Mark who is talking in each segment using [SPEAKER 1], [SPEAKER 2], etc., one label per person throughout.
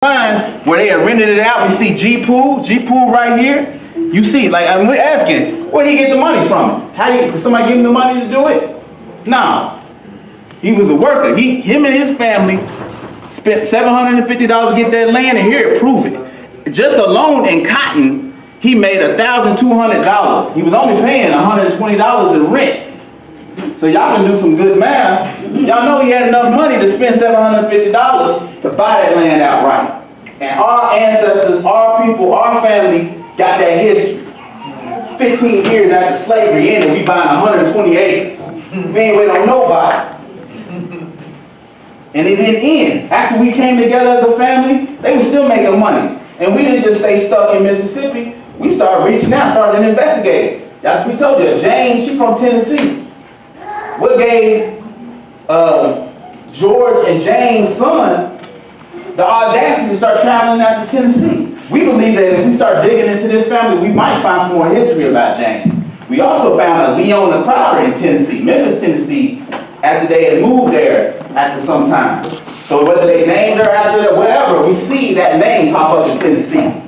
[SPEAKER 1] line where they had rented it out. We see G Pool right here. You see, like, and we're asking, where did he get the money from? Did somebody give him the money to do it? No. He was a worker. Him and his family spent $750 to get that land, and here it prove it. Just alone in cotton, he made $1,200. He was only paying $120 in rent. So y'all can do some good math. Y'all know he had enough money to spend $750 to buy that land outright. And our ancestors, our people, our family got that history. 15 years after slavery ended, we buying 120 acres. We ain't waiting on nobody. And it didn't end. After we came together as a family, they were still making money. And we didn't just stay stuck in Mississippi. We started reaching out, started investigating. We told you, Jane, she's from Tennessee. What gave George and Jane's son the audacity to start traveling out to Tennessee? We believe that if we start digging into this family, we might find some more history about Jane. We also found a Leona Crowder in Tennessee, Memphis, Tennessee, after they had moved there after some time. So whether they named her after that, whatever, we see that name pop up in Tennessee.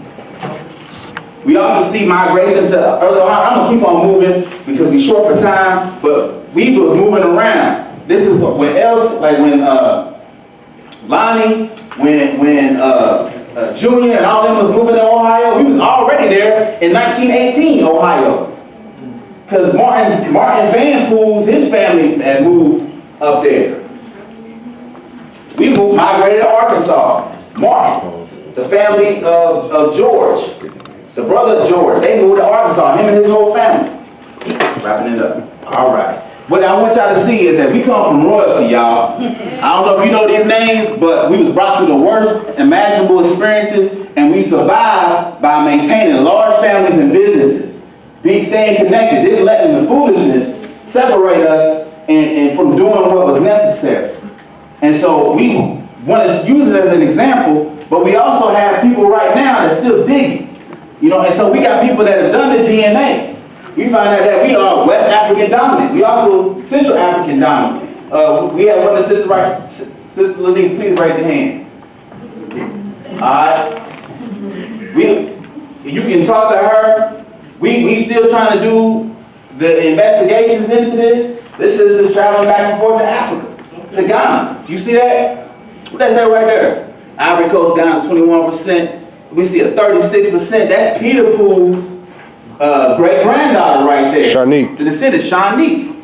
[SPEAKER 1] We also see migration to early Ohio. I'm gonna keep on moving because we're short for time, but we were moving around. This is when Lonnie, when Junior and all them was moving to Ohio, we was already there in 1918, Ohio. Because Martin Van Pools, his family had moved up there. We migrated to Arkansas. Martin, the family of George, the brother of George, they moved to Arkansas, him and his whole family. Wrapping it up. All right. What I want y'all to see is that we come from royalty, y'all. I don't know if you know these names, but we was brought through the worst imaginable experiences, and we survived by maintaining large families and businesses, staying connected, didn't letting the foolishness separate us and from doing what was necessary. And so we want to use it as an example, but we also have people right now that's still digging. And so we got people that have done the DNA. We find out that we are West African dominant. We also Central African dominant. We have one of the sisters, right? Sister Lenise, please raise your hand. All right. You can talk to her. We still trying to do the investigations into this. This is traveling back and forth to Africa, to Ghana. You see that? What that say right there? Ivory Coast, Ghana, 21%. We see a 36%. That's Peter Pool's great-granddaughter right there.
[SPEAKER 2] Shanique.
[SPEAKER 1] The descendant, Shanique.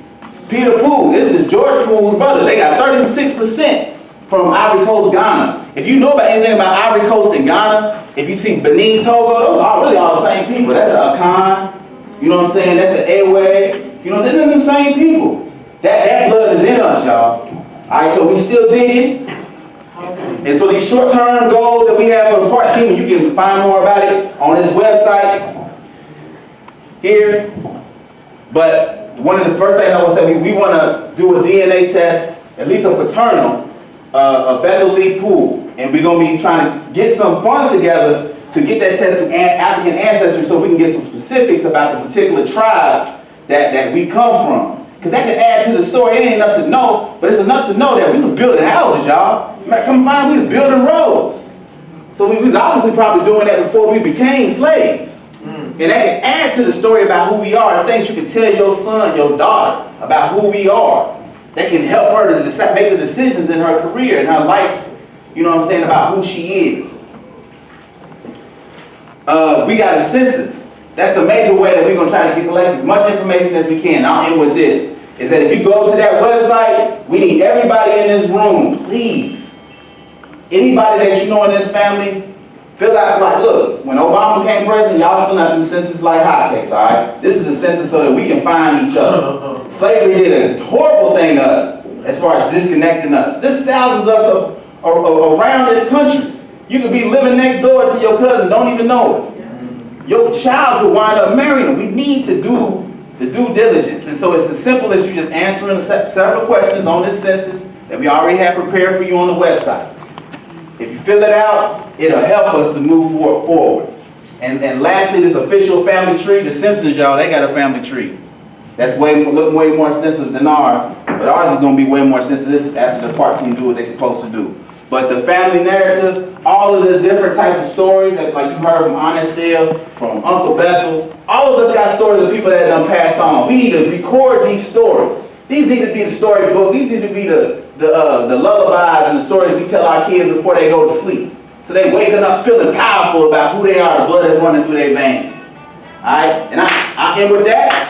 [SPEAKER 1] Peter Pool, this is George Pool's brother. They got 36% from Ivory Coast, Ghana. If you know about anything about Ivory Coast and Ghana, if you see Benin, Togo, those are really all the same people. That's an Akan, you know what I'm saying? That's an Awe, you know, they're the same people. That blood is in us, y'all. All right, so we still digging. And so these short-term goals that we have for the part team, you can find more about it on this website here. But one of the first things I want to say, we want to do a DNA test, at least a paternal, of Bethel Lee Pool. And we're going to be trying to get some funds together to get that test through African ancestry so we can get some specifics about the particular tribes that we come from. Because that can add to the story. It ain't enough to know, but it's enough to know that we was building houses, y'all. Come find, we was building roads. So we was obviously probably doing that before we became slaves. And that can add to the story about who we are. It's things you can tell your son, your daughter about who we are. That can help her to make the decisions in her career and her life, you know what I'm saying, about who she is. We got a census. That's the major way that we're going to try to collect as much information as we can. I'll end with this, is that if you go to that website, we need everybody in this room, please. Anybody that you know in this family, fill out, like, look, when Obama became president, y'all fill out them census like hotcakes, all right? This is a census so that we can find each other. Slavery did a horrible thing to us as far as disconnecting us. There's thousands of us around this country. You could be living next door to your cousin, don't even know it. Your child could wind up marrying them. We need to do the due diligence. And so it's as simple as you just answering several questions on this census that we already have prepared for you on the website. If you fill it out, it'll help us to move forward. And lastly, this official family tree, the Simpsons, y'all, they got a family tree. That's way more extensive than ours, but ours is going to be way more extensive after the part team do what they're supposed to do. But the family narrative, all of the different types of stories that, like you heard from Honest Sale, from Uncle Bethel. All of us got stories of people that done passed on. We need to record these stories. These need to be the storybook. These need to be the lullabies and the stories we tell our kids before they go to sleep. So they waking up feeling powerful about who they are, the blood that's running through their veins. All right, and I end with that.